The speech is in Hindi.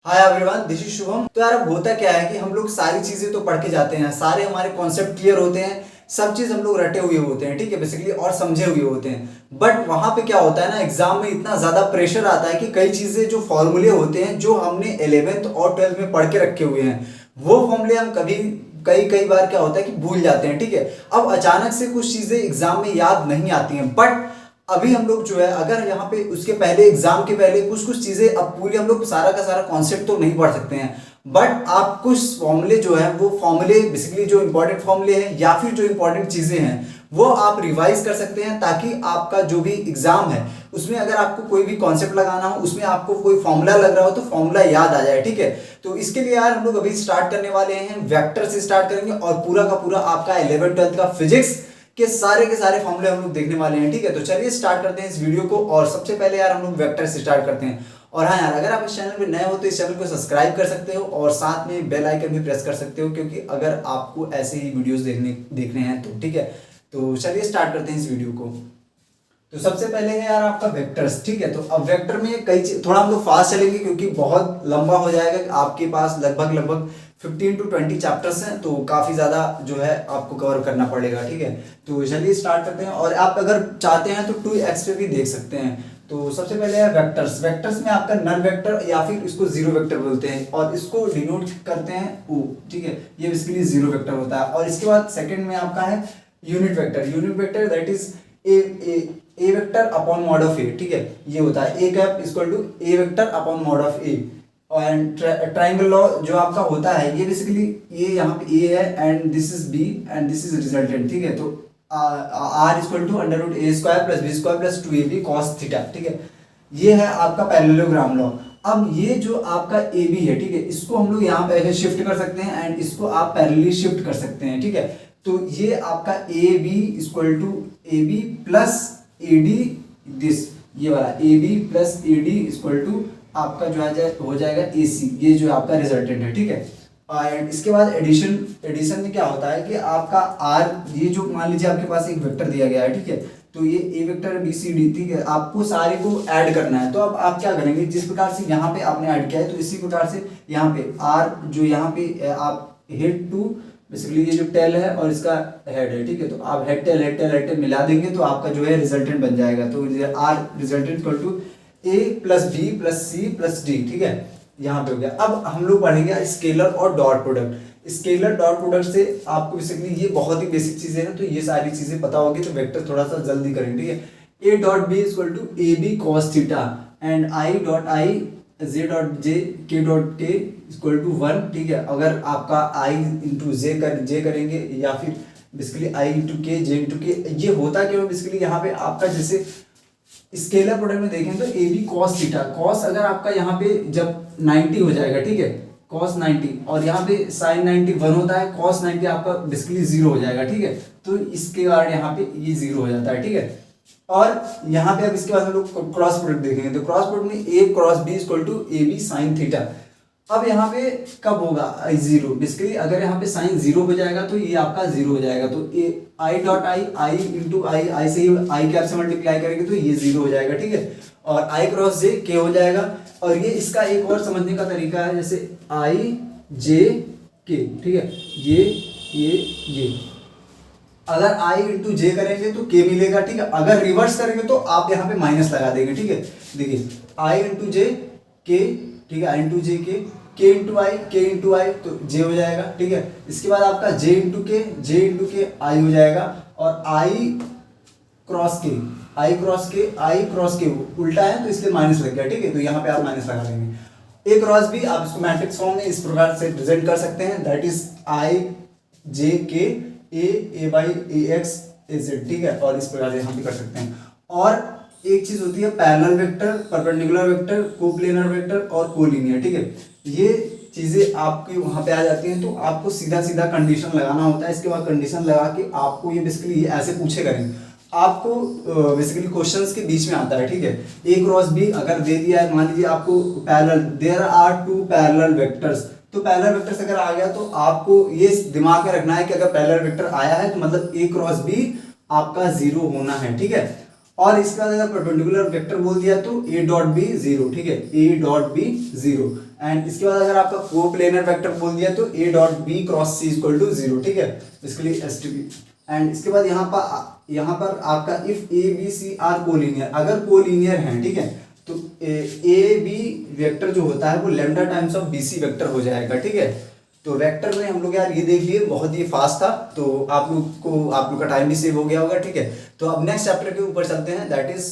Hi everyone, this is Shubham. तो यार अब होता क्या है कि हम लोग सारी चीजें तो पढ़ के जाते हैं, सारे हमारे कॉन्सेप्ट क्लियर होते हैं, सब चीज हम लोग रटे हुए होते हैं, ठीक है, बेसिकली और समझे हुए होते हैं। बट वहां पे क्या होता है ना, एग्जाम में इतना ज्यादा प्रेशर आता है कि कई चीजें जो फॉर्मूले होते हैं जो हमने 11th और 12th में पढ़ के रखे हुए हैं, वो फॉर्मूले हम कभी कई कई बार क्या होता है कि भूल जाते हैं, ठीक है। अब अचानक से कुछ चीजें एग्जाम में याद नहीं आती हैं, बट अभी हम लोग जो है अगर यहाँ पे उसके पहले एग्जाम के पहले कुछ कुछ चीजें, अब पूरी हम लोग सारा का सारा कॉन्सेप्ट तो नहीं पढ़ सकते हैं, बट आप कुछ फॉर्मूले जो है वो फॉर्मूले बेसिकली जो इंपॉर्टेंट फॉर्मूले हैं या फिर जो इंपॉर्टेंट चीजें हैं वो आप रिवाइज कर सकते हैं, ताकि आपका जो भी एग्जाम है उसमें अगर आपको कोई भी कॉन्सेप्ट लगाना हो, उसमें आपको कोई फॉर्मूला लग रहा हो तो फॉर्मूला याद आ जाए, ठीक है। तो इसके लिए यार हम लोग अभी स्टार्ट करने वाले हैं, वेक्टर से स्टार्ट करेंगे और पूरा का पूरा आपका 11th 12th का फिजिक्स के सारे फॉर्मूले हम लोग देखने वाले हैं, ठीक है। तो चलिए स्टार्ट करते हैं इस वीडियो को, और सबसे पहले यार हम लोग वेक्टर से स्टार्ट करते हैं। और हाँ यार, अगर आप इस चैनल पे नए हो तो इस चैनल को सब्सक्राइब कर सकते हो और साथ में बेल आइकन भी प्रेस कर सकते हो, क्योंकि अगर आपको ऐसे ही वीडियोस देखने हैं तो, ठीक है। तो चलिए स्टार्ट करते हैं इस वीडियो को। तो सबसे पहले है यार आपका वेक्टर्स, ठीक है। तो अब वेक्टर में कई चीज, थोड़ा हम लोग फास्ट चलेंगे क्योंकि बहुत लंबा हो जाएगा, आपके पास लगभग लगभग 15 to 20 चैप्टर्स हैं, तो काफी ज्यादा जो है आपको कवर करना पड़ेगा, ठीक है। तो चलिए स्टार्ट करते हैं, और आप अगर चाहते हैं तो 2x पे भी देख सकते हैं। तो सबसे पहले है वेक्टर्स। वेक्टर्स में आपका नल वेक्टर या फिर इसको जीरो वेक्टर बोलते हैं, और इसको डिनोट करते हैं ओ, ठीक है। ये बेसिकली जीरो वेक्टर होता है। और इसके बाद सेकंड में आपका है unit vector. Unit vector that is a vector upon mod of a, ठीक है। ये होता है a cap equal to a vector upon mod of a. And triangle law जो आपका होता है, ये बेसिकली ये यहाँ पे ए है and this is B and this is resultant, ठीक है। तो R equal to under root A square plus B square plus 2ab cos theta, ठीक है। ये है आपका पैरेललोग्राम लॉ। अब ये जो आपका ए बी है, ठीक है, इसको हम लोग यहाँ पे ऐसे शिफ्ट कर सकते हैं एंड इसको आप पैरेलली शिफ्ट कर सकते हैं, ठीक है। तो ये आपका A B equal to A B plus A D, this ये वाला A B plus A D equal to आपका जो है हो जाएगा ए सी, ये जो आपका रिजल्टेंट है, ठीक है। और इसके बाद एडिशन। एडिशन में क्या होता है कि आपका आर, ये जो मान लीजिए आपके पास एक वेक्टर दिया गया है, ठीक है। तो ये ए वेक्टर बी सी डी, ठीक है, आपको सारे को ऐड करना है। तो अब आप क्या करेंगे, जिस प्रकार से यहाँ पे आपने ऐड किया है तो इसी प्रकार से यहाँ पे आर जो यहाँ पे आप हेड टू बेसिकली ये जो टेल है और इसका हेड है, ठीक है। तो आप head tail head tail head tail मिला देंगे तो आपका जो है रिजल्टेंट बन जाएगा। तो R resultant equal to A plus B plus C plus D, ठीक है, यहाँ पे हो गया। अब हम लोग पढ़ेंगे स्केलर और dot product. Scaler dot product से आपको बेसिकली ये बहुत ही बेसिक चीजें हैं, तो ये सारी चीजें पता होगी तो वेक्टर थोड़ा सा जल्दी करेंगे, ठीक है। A dot B equal to A B cos theta and I dot I J dot J K dot के इक्वल टू 1, ठीक है। अगर आपका आई इंटू जे करेंगे या फिर बेसिकली आई इंटू के जे इंटू के, ये होता क्या है बेसिकली यहाँ पे आपका जैसे स्केलर प्रोडक्ट में देखें तो A B cos theta, cos अगर आपका यहाँ पे जब 90 हो जाएगा, ठीक है, कॉस 90, और यहाँ पे साइन 90 1 होता है, कॉस 90 आपका बेसिकली 0 हो जाएगा, ठीक है। तो इसके कारण यहाँ पे ये 0 हो जाता है, ठीक है। और यहाँ पे अब इसके बाद हम लोग क्रॉस प्रोडक्ट देखेंगे, तो क्रॉस प्रोडक्ट में A cross B equal to A B sine theta. अब यहाँ पे कब होगा आई 0, बेसिकली अगर यहाँ पे साइन 0 हो जाएगा तो ये आपका 0 हो जाएगा। तो ए आई डॉट आई इंटू आई से ही आई कैप से मल्टीप्लाई करेंगे तो ये 0 हो जाएगा, ठीक है। और आई क्रॉस जे के हो जाएगा। और ये इसका एक और समझने का तरीका है, जैसे आई जे के, ठीक है, ये अगर आई इंटू जे करेंगे तो के मिलेगा, ठीक है। अगर रिवर्स करेंगे तो आप यहाँ पे माइनस लगा देंगे, ठीक है। देखिए आई इंटू जे के, ठीक है, आई इंटू जे के इंटू आई तो जे हो जाएगा, ठीक है। इसके बाद आपका जे इंटू के आई हो जाएगा। और आई क्रॉस के उल्टा है तो इसलिए माइनस लग गया, ठीक है। तो यहाँ पे आप माइनस लगा लेंगे। ए क्रॉस बी आप इसको मैट्रिक्स फॉर्म में इस प्रकार से प्रेजेंट कर सकते हैं, that is I J K A by A X A Z, ठीक है। और इस प्रकार से यहाँ पे कर सकते हैं। और एक चीज होती है parallel vector, perpendicular vector, coplanar vector और कोलिनियर, ठीक है। ये चीजें आपके वहां पे आ जाती हैं, तो आपको सीधा सीधा कंडीशन लगाना होता है। इसके बाद कंडीशन लगा के आपको ये बेसिकली ऐसे पूछे करेंगे, आपको बेसिकली क्वेश्चंस के बीच में आता है, ठीक है। ए क्रॉस बी अगर दे दिया है, मान लीजिए आपको parallel, there are 2 parallel vectors, तो पैरेलल वेक्टर्स अगर आ गया तो आपको ये दिमाग में रखना है कि अगर पैरेलल वेक्टर आया है तो मतलब ए क्रॉस बी आपका 0 होना है, ठीक है। और इसके बाद अगर परपेंडिकुलर वेक्टर बोल दिया तो ए डॉट बी 0, ठीक है, ए डॉट बी 0। एंड इसके बाद अगर आपका कोप्लेनर वेक्टर बोल दिया तो a dot B cross C equal to 0, ठीक है, इसके लिए एस टी बी। एंड इसके बाद यहाँ पर आपका if A B C are collinear, अगर कोलिनियर है, ठीक है, तो ए बी वेक्टर जो होता है वो lambda times of B C vector हो जाएगा, ठीक है। तो वेक्टर में हम लोग यार ये देख लिए, बहुत ही फास्ट था, तो आप लोग का टाइम भी सेव हो गया होगा, ठीक है। तो अब नेक्स्ट चैप्टर के ऊपर चलते हैं, दैट इज